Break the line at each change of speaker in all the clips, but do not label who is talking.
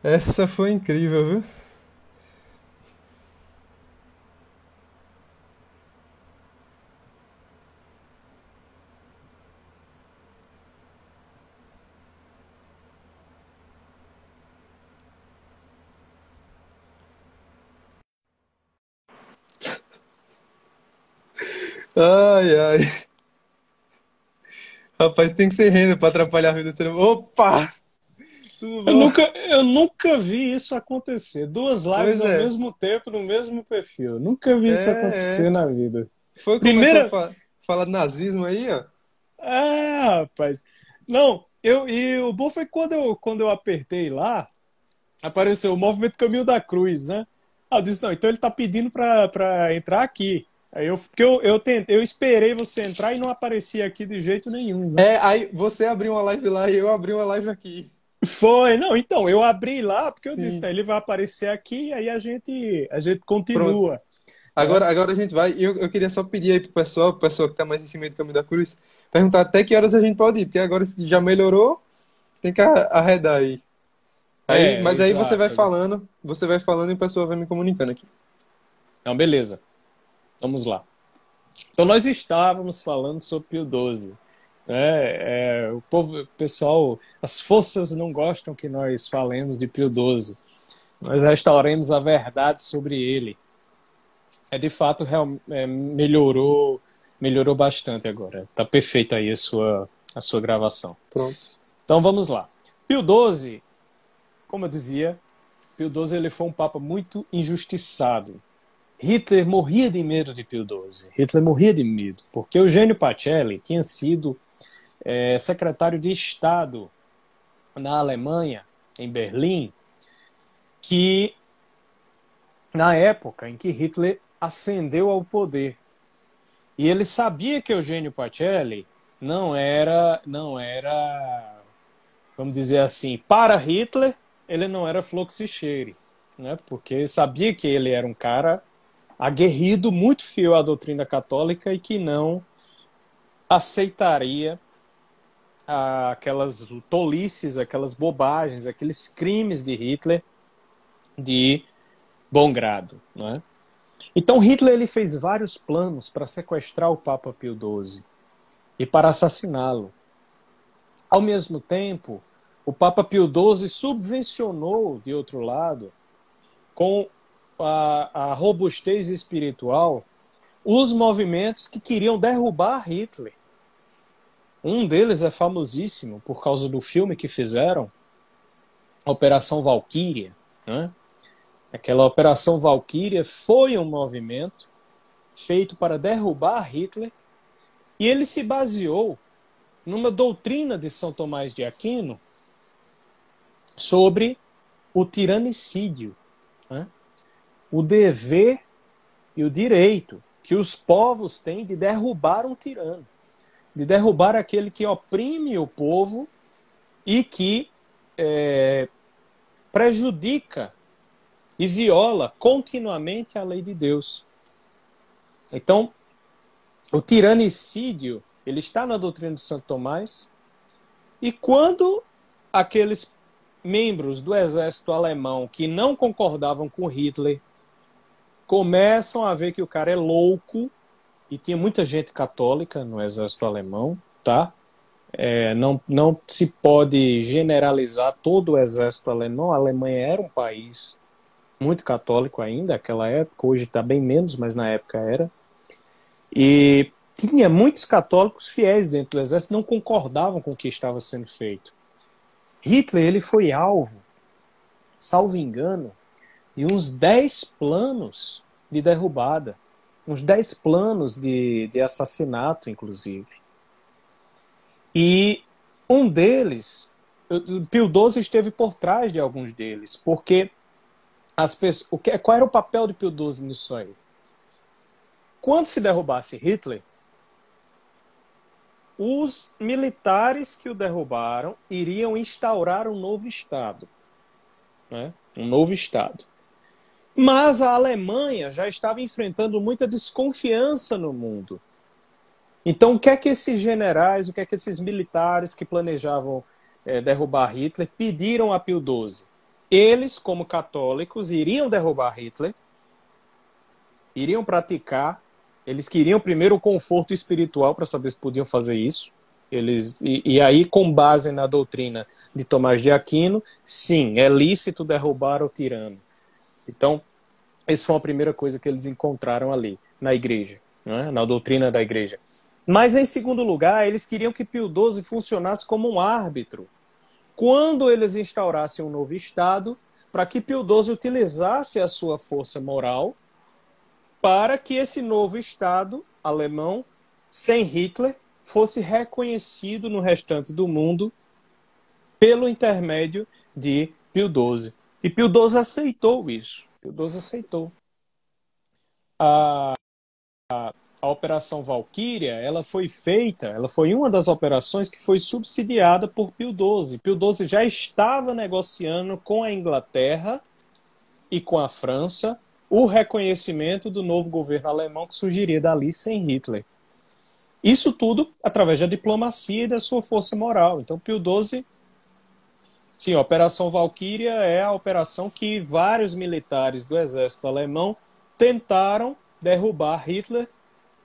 Essa foi incrível, viu? Ai, ai. Rapaz, tem que ser renda pra atrapalhar a vida do ser humano. Opa! Tudo
Eu
bom?
nunca, eu nunca vi isso acontecer. Duas lives
Pois
ao
é.
mesmo tempo, no mesmo perfil. Nunca vi isso
É,
acontecer
é.
na vida.
Foi, começou a
Primeira.
falar de nazismo aí, ó.
Rapaz. Não, e o bom foi que quando eu apertei lá, apareceu o Movimento Caminho da Cruz, né? Ah, eu disse, não, então ele tá pedindo pra entrar aqui. Porque eu esperei você entrar e não aparecia aqui de jeito nenhum, né?
É, aí você abriu uma live lá e eu abri uma live aqui.
Foi, não, então, eu abri lá porque eu disse,
Sim.
né, ele vai aparecer aqui e aí a gente
Pronto.
continua, né?
Agora a gente vai. E eu queria só pedir aí pro pessoal que tá mais em cima do caminho da cruz, perguntar até que horas a gente pode ir, porque agora se já melhorou, tem que arredar aí.
É,
Mas aí
exato.
você vai falando e o pessoal vai me comunicando aqui.
Não, beleza, vamos lá. Então nós estávamos falando sobre Pio XII. O povo, o pessoal, as forças não gostam que nós falemos de Pio XII. Nós restauremos a verdade sobre ele. De fato, melhorou bastante agora. Está perfeita aí a sua gravação.
Pronto.
Então vamos lá. Pio XII, como eu dizia, Pio XII ele foi um papa muito injustiçado. Hitler morria de medo de Pio XII. Hitler morria de medo, porque Eugênio Pacelli tinha sido secretário de Estado na Alemanha, em Berlim, que na época em que Hitler ascendeu ao poder. E ele sabia que Eugênio Pacelli não era, vamos dizer assim, para Hitler, ele não era fluxo e cheire, né? Porque sabia que ele era um cara aguerrido, muito fiel à doutrina católica e que não aceitaria aquelas tolices, aquelas bobagens, aqueles crimes de Hitler de bom grado, não é? Então Hitler ele fez vários planos para sequestrar o Papa Pio XII e para assassiná-lo. Ao mesmo tempo, o Papa Pio XII subvencionou, de outro lado, com a robustez espiritual, os movimentos que queriam derrubar Hitler. Um deles é famosíssimo por causa do filme que fizeram, a Operação Valquíria, né? Aquela Operação Valquíria foi um movimento feito para derrubar Hitler e ele se baseou numa doutrina de São Tomás de Aquino sobre o tiranicídio, né? O dever e o direito que os povos têm de derrubar um tirano, de derrubar aquele que oprime o povo e que prejudica e viola continuamente a lei de Deus. Então, o tiranicídio ele está na doutrina de Santo Tomás e quando aqueles membros do exército alemão que não concordavam com Hitler começam a ver que o cara é louco, e tinha muita gente católica no exército alemão, tá? Não se pode generalizar todo o exército alemão. A Alemanha era um país muito católico ainda, naquela época. Hoje está bem menos, mas na época era. E tinha muitos católicos fiéis dentro do exército, não concordavam com o que estava sendo feito. Hitler ele foi alvo, salvo engano, de uns 10 planos de derrubada, uns 10 planos de assassinato, inclusive. E um deles, Pio XII esteve por trás de alguns deles, porque as pessoas, qual era o papel de Pio XII nisso aí? Quando se derrubasse Hitler, os militares que o derrubaram iriam instaurar um novo Estado, né? Um novo Estado. Mas a Alemanha já estava enfrentando muita desconfiança no mundo. Então, o que é que esses generais, o que é que esses militares que planejavam derrubar Hitler pediram a Pio XII? eles, como católicos, iriam derrubar Hitler, iriam praticar, eles queriam primeiro o conforto espiritual para saber se podiam fazer isso. E aí, com base na doutrina de Tomás de Aquino, sim, é lícito derrubar o tirano. Então, essa foi a primeira coisa que eles encontraram ali, na igreja, né? Na doutrina da igreja. Mas, em segundo lugar, eles queriam que Pio XII funcionasse como um árbitro. Quando eles instaurassem um novo Estado, para que Pio XII utilizasse a sua força moral para que esse novo Estado alemão, sem Hitler, fosse reconhecido no restante do mundo pelo intermédio de Pio XII. E Pio XII aceitou isso. Pio XII aceitou. A Operação Valquíria, ela foi uma das operações que foi subsidiada por Pio XII. Pio XII já estava negociando com a Inglaterra e com a França o reconhecimento do novo governo alemão que surgiria dali sem Hitler. Isso tudo através da diplomacia e da sua força moral. Então, Pio XII, sim, a Operação Valquíria é a operação que vários militares do exército alemão tentaram derrubar Hitler,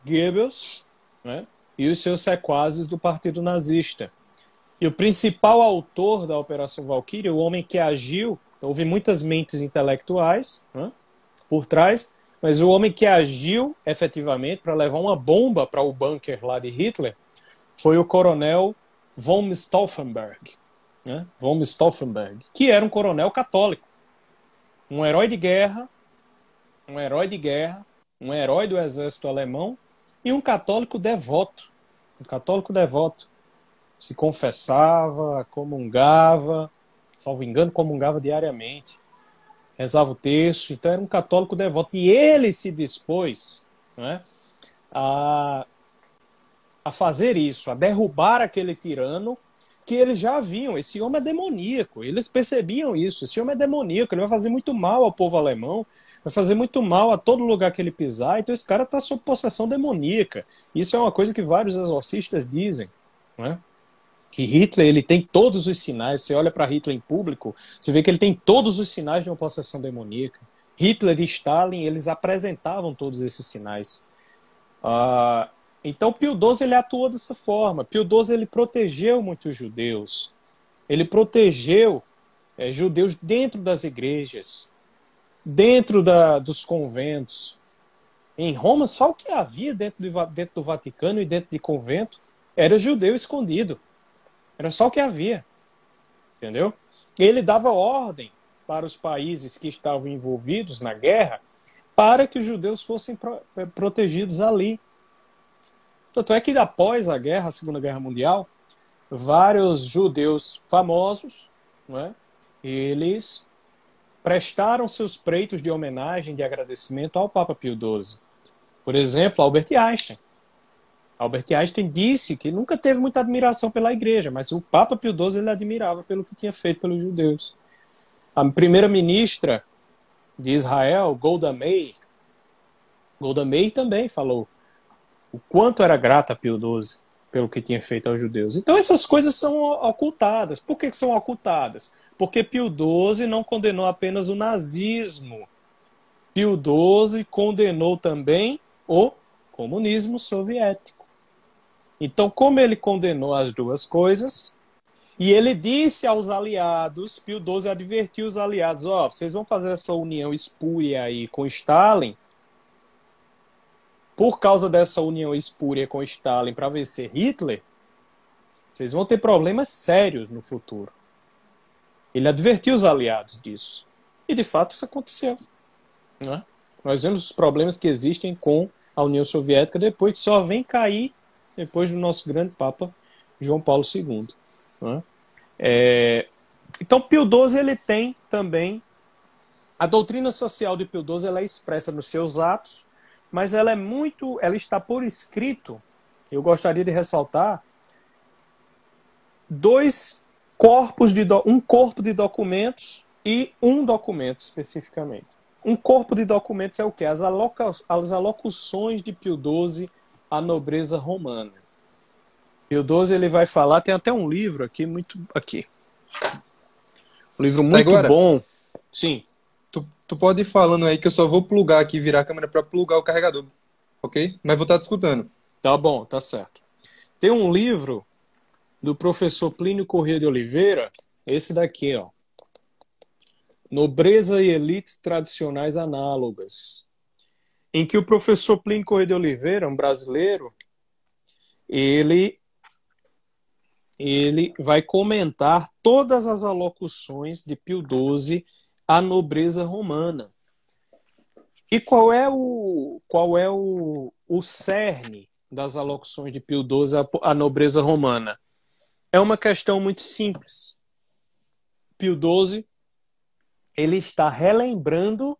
Goebbels, né, e os seus sequazes do Partido Nazista. E o principal autor da Operação Valquíria, o homem que agiu, houve muitas mentes intelectuais, né, por trás, mas o homem que agiu efetivamente para levar uma bomba para o bunker lá de Hitler foi o coronel von Stauffenberg, né, von Stauffenberg, que era um coronel católico, um herói de guerra, um herói do exército alemão e um católico devoto. Um católico devoto. Se confessava, comungava, salvo engano, comungava diariamente. Rezava o terço, então era um católico devoto. E ele se dispôs, né, a fazer isso, a derrubar aquele tirano que eles já viam. Esse homem é demoníaco. Eles percebiam isso. Esse homem é demoníaco. Ele vai fazer muito mal ao povo alemão. Vai fazer muito mal a todo lugar que ele pisar. Então esse cara está sob possessão demoníaca. Isso é uma coisa que vários exorcistas dizem, né? Que Hitler, ele tem todos os sinais. Você olha para Hitler em público, você vê que ele tem todos os sinais de uma possessão demoníaca. Hitler e Stalin, eles apresentavam todos esses sinais. Então Pio XII, ele atuou dessa forma. Pio XII, ele protegeu muitos judeus. Ele protegeu judeus dentro das igrejas, dentro dos conventos. Em Roma, só o que havia dentro do Vaticano e dentro de convento era judeu escondido. Era só o que havia. Entendeu? Ele dava ordem para os países que estavam envolvidos na guerra para que os judeus fossem protegidos ali. Tanto é que após a guerra, a Segunda Guerra Mundial, vários judeus famosos, né, eles prestaram seus preitos de homenagem, de agradecimento ao Papa Pio XII. Por exemplo, Albert Einstein. Albert Einstein disse que nunca teve muita admiração pela igreja, mas o Papa Pio XII ele admirava pelo que tinha feito pelos judeus. A primeira-ministra de Israel, Golda Meir também falou o quanto era grata a Pio XII pelo que tinha feito aos judeus. Então essas coisas são ocultadas. Por que são ocultadas? Porque Pio XII não condenou apenas o nazismo. Pio XII condenou também o comunismo soviético. Então, como ele condenou as duas coisas, e ele disse aos aliados, Pio XII advertiu os aliados, vocês vão fazer essa união espúria aí com Stalin, por causa dessa união espúria com Stalin para vencer Hitler, vocês vão ter problemas sérios no futuro. Ele advertiu os aliados disso. E, de fato, isso aconteceu. Né? Nós vemos os problemas que existem com a União Soviética depois, que só vem cair depois do nosso grande Papa João Paulo II. Né? Então, Pio XII ele tem também... A doutrina social de Pio XII ela é expressa nos seus atos, mas ela está por escrito. Eu gostaria de ressaltar um corpo de documentos e um documento especificamente. Um corpo de documentos é o quê? As alocuções de Pio XII à nobreza romana. Pio XII ele vai falar, tem até um livro aqui, um livro muito bom. Sim,
Tu pode ir falando aí que eu só vou plugar aqui, virar a câmera para plugar o carregador, ok? Mas vou estar te escutando.
tá bom, tá certo. Tem um livro do professor Plínio Corrêa de Oliveira, esse daqui, ó. Nobreza e Elites Tradicionais Análogas, em que o professor Plínio Corrêa de Oliveira, um brasileiro, ele vai comentar todas as alocuções de Pio XII à nobreza romana. E qual é o cerne das alocuções de Pio XII à nobreza romana? É uma questão muito simples. Pio XII ele está relembrando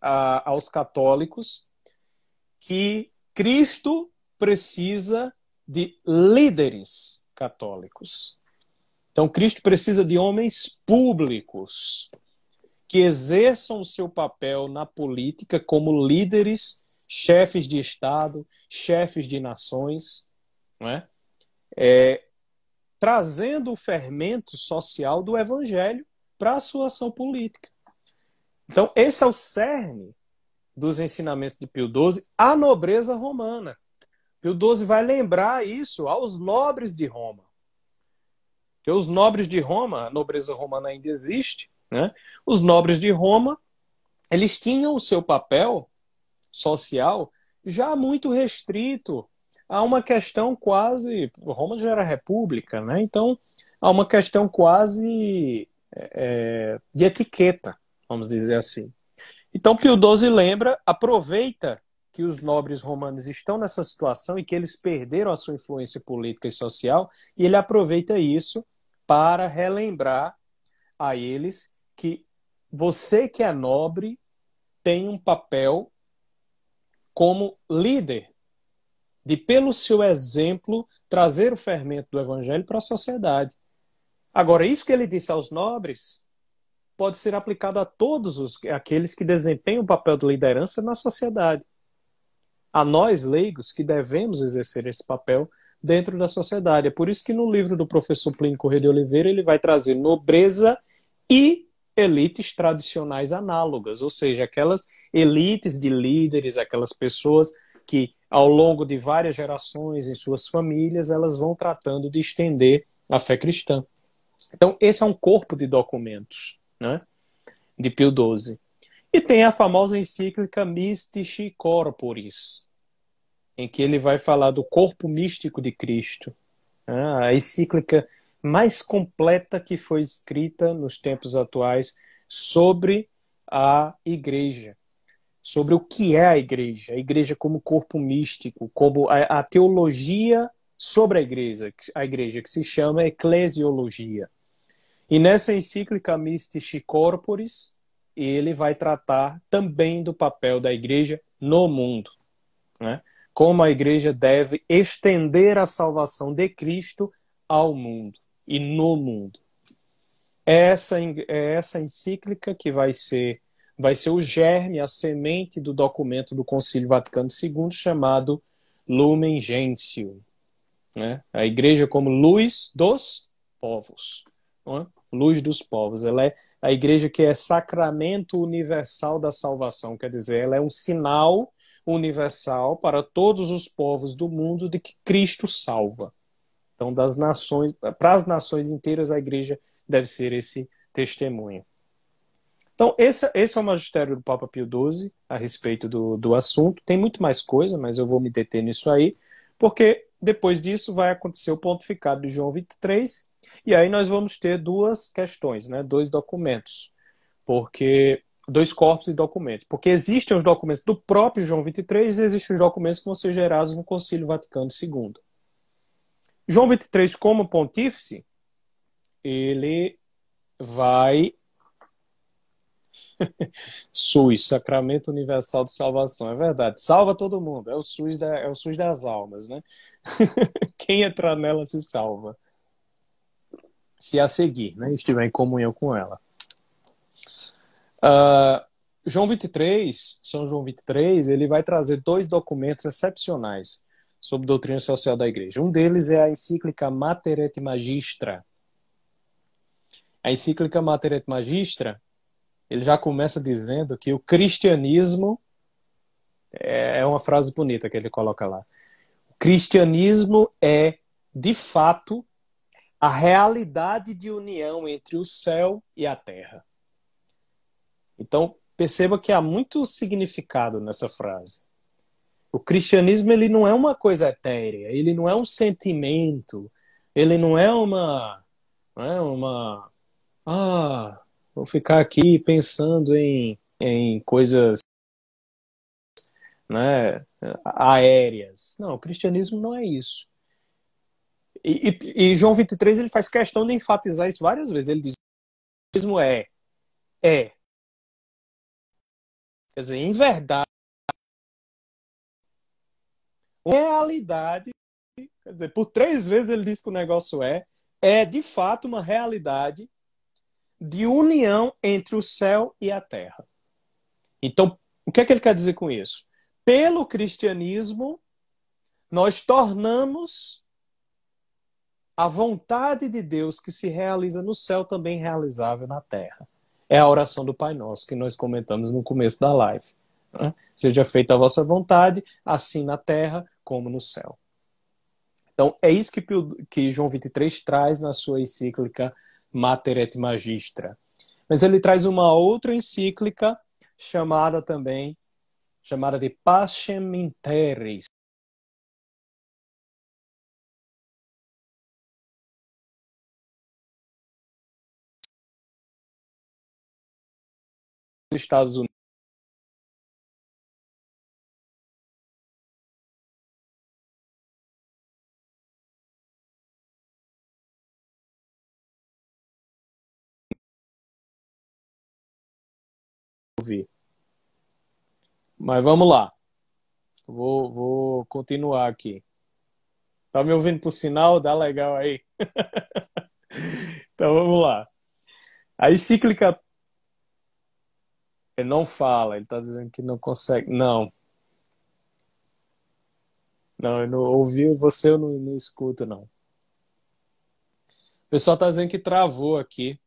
aos católicos que Cristo precisa de líderes católicos. Então, Cristo precisa de homens públicos que exerçam o seu papel na política como líderes, chefes de Estado, chefes de nações, não é? Trazendo o fermento social do Evangelho para a sua ação política. Então, esse é o cerne dos ensinamentos de Pio XII à nobreza romana. Pio XII vai lembrar isso aos nobres de Roma. Porque os nobres de Roma, a nobreza romana ainda existe, né? Os nobres de Roma, eles tinham o seu papel social já muito restrito a uma questão quase... Roma já era república, né? Então, a uma questão quase de etiqueta, vamos dizer assim. Então, Pio XII lembra, aproveita que os nobres romanos estão nessa situação e que eles perderam a sua influência política e social, e ele aproveita isso para relembrar a eles que você que é nobre tem um papel como líder de, pelo seu exemplo, trazer o fermento do evangelho para a sociedade. Agora, isso que ele disse aos nobres pode ser aplicado a todos aqueles que desempenham o papel de liderança na sociedade. A nós, leigos, que devemos exercer esse papel dentro da sociedade. É por isso que no livro do professor Plínio Corrêa de Oliveira ele vai trazer nobreza e elites tradicionais análogas, ou seja, aquelas elites de líderes, aquelas pessoas que ao longo de várias gerações em suas famílias elas vão tratando de estender a fé cristã. Então esse é um corpo de documentos, né, de Pio XII. E tem a famosa encíclica Mystici Corporis, em que ele vai falar do corpo místico de Cristo. A encíclica mais completa que foi escrita nos tempos atuais sobre a Igreja, sobre o que é a Igreja como corpo místico, como a teologia sobre a igreja, que se chama Eclesiologia. E nessa encíclica Mystici Corporis, ele vai tratar também do papel da Igreja no mundo, né? Como a Igreja deve estender a salvação de Cristo ao mundo e no mundo. É essa encíclica que vai ser o germe, a semente do documento do Concílio Vaticano II chamado Lumen Gentium, né? A Igreja como luz dos povos, não é? Luz dos povos. Ela é a Igreja que é sacramento universal da salvação, quer dizer, ela é um sinal universal para todos os povos do mundo de que Cristo salva. Então, das nações, para as nações inteiras, a Igreja deve ser esse testemunho. Então, esse é o magistério do Papa Pio XII a respeito do assunto. Tem muito mais coisa, mas eu vou me deter nisso aí, porque depois disso vai acontecer o pontificado de João XXIII, e aí nós vamos ter duas questões, né? Dois documentos, dois corpos de documentos, porque existem os documentos do próprio João XXIII e existem os documentos que vão ser gerados no Concílio Vaticano II. João XXIII, como pontífice, ele vai... SUS, Sacramento Universal de Salvação, é verdade, salva todo mundo, é o SUS das almas, né? Quem entrar nela se salva, se a seguir, né? Estiver em comunhão com ela. João XXIII, São João XXIII, ele vai trazer dois documentos excepcionais sobre doutrina social da Igreja. Um deles é a encíclica Mater et Magistra, A encíclica Mater et Magistra, ele já começa dizendo que o cristianismo, é uma frase bonita que ele coloca lá, o cristianismo é, de fato, a realidade de união entre o céu e a terra. Então, perceba que há muito significado nessa frase. O cristianismo, ele não é uma coisa etérea, ele não é um sentimento, ele não é uma vou ficar aqui pensando em coisas, né, aéreas. Não, o cristianismo não é isso. E João 23, ele faz questão de enfatizar isso várias vezes. Ele diz: o cristianismo é. Quer dizer, em verdade, realidade, quer dizer, por 3 vezes ele diz que o negócio é de fato uma realidade de união entre o céu e a terra. Então, o que é que ele quer dizer com isso? Pelo cristianismo, nós tornamos a vontade de Deus que se realiza no céu também realizável na terra. É a oração do Pai Nosso que nós comentamos no começo da live. Né? Seja feita a vossa vontade, assim na terra como no céu. Então, é isso que João 23 traz na sua encíclica Mater et Magistra. Mas ele traz uma outra encíclica chamada de Pacem in Terris. Estados Unidos. Mas vamos lá. Vou continuar aqui. Tá me ouvindo por sinal? Dá legal aí. Então vamos lá. A encíclica ele não fala, ele está dizendo que não consegue. Não, eu não ouvi você, eu não escuto, não. O pessoal está dizendo que travou aqui.